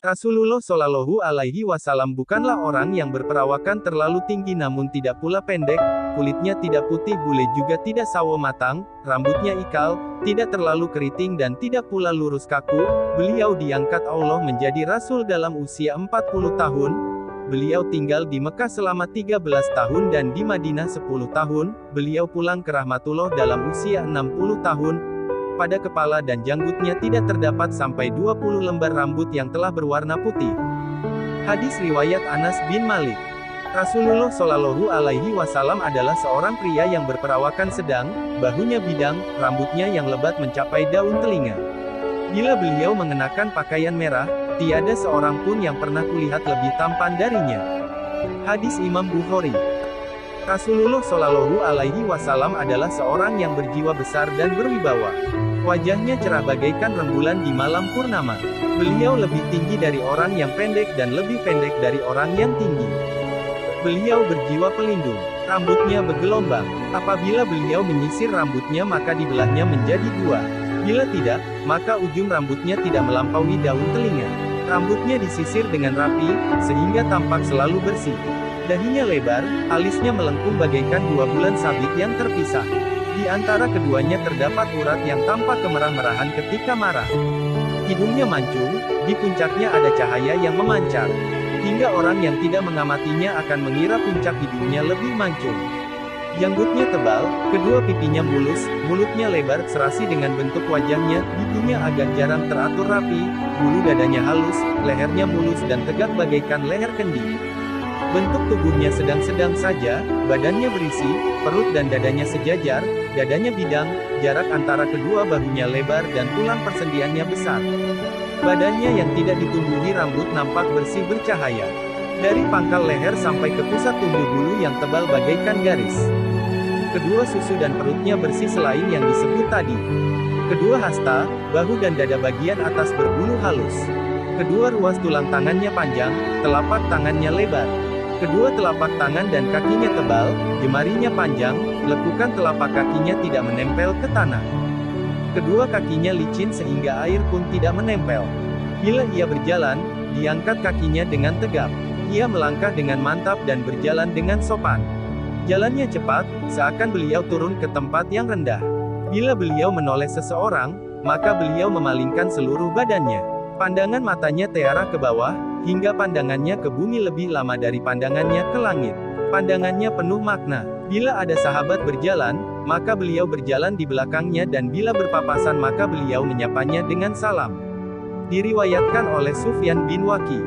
Rasulullah Shallallahu Alaihi Wasallam bukanlah orang yang berperawakan terlalu tinggi namun tidak pula pendek, kulitnya tidak putih bule juga tidak sawo matang, rambutnya ikal, tidak terlalu keriting dan tidak pula lurus kaku. Beliau diangkat Allah menjadi Rasul dalam usia 40 tahun. Beliau tinggal di Mekah selama 13 tahun dan di Madinah 10 tahun. Beliau pulang ke Rahmatullah dalam usia 60 tahun. Pada kepala dan janggutnya tidak terdapat sampai 20 lembar rambut yang telah berwarna putih. Hadis riwayat Anas bin Malik. Rasulullah Shallallahu Alaihi Wasallam adalah seorang pria yang berperawakan sedang, bahunya bidang, rambutnya yang lebat mencapai daun telinga. Bila beliau mengenakan pakaian merah, tiada seorang pun yang pernah kulihat lebih tampan darinya. Hadis Imam Bukhari. Rasulullah Shallallahu Alaihi Wasallam adalah seorang yang berjiwa besar dan berwibawa. Wajahnya cerah bagaikan rembulan di malam purnama. Beliau lebih tinggi dari orang yang pendek dan lebih pendek dari orang yang tinggi. Beliau berjiwa pelindung. Rambutnya bergelombang. Apabila beliau menyisir rambutnya maka dibelahnya menjadi dua. Bila tidak, maka ujung rambutnya tidak melampaui daun telinga. Rambutnya disisir dengan rapi, sehingga tampak selalu bersih. Dahinya lebar, alisnya melengkung bagaikan dua bulan sabit yang terpisah. Di antara keduanya terdapat urat yang tampak kemerah-merahan ketika marah. Hidungnya mancung, di puncaknya ada cahaya yang memancar. Hingga orang yang tidak mengamatinya akan mengira puncak hidungnya lebih mancung. Janggutnya tebal, kedua pipinya mulus, mulutnya lebar serasi dengan bentuk wajahnya, giginya agak jarang teratur rapi, bulu dadanya halus, lehernya mulus dan tegak bagaikan leher kendi. Bentuk tubuhnya sedang-sedang saja, badannya berisi, perut dan dadanya sejajar, dadanya bidang, jarak antara kedua bahunya lebar dan tulang persendiannya besar. Badannya yang tidak ditumbuhi rambut nampak bersih bercahaya. Dari pangkal leher sampai ke pusat tumbuh bulu yang tebal bagaikan garis. Kedua susu dan perutnya bersih selain yang disebut tadi. Kedua hasta, bahu dan dada bagian atas berbulu halus. Kedua ruas tulang tangannya panjang, telapak tangannya lebar. Kedua telapak tangan dan kakinya tebal, jemarinya panjang, lekukan telapak kakinya tidak menempel ke tanah. Kedua kakinya licin sehingga air pun tidak menempel. Bila ia berjalan, diangkat kakinya dengan tegap. Ia melangkah dengan mantap dan berjalan dengan sopan. Jalannya cepat, seakan beliau turun ke tempat yang rendah. Bila beliau menoleh seseorang, maka beliau memalingkan seluruh badannya. Pandangan matanya tearah ke bawah, hingga pandangannya ke bumi lebih lama dari pandangannya ke langit. Pandangannya penuh makna. Bila ada sahabat berjalan, maka beliau berjalan di belakangnya dan bila berpapasan maka beliau menyapanya dengan salam. Diriwayatkan oleh Sufyan bin Waqi.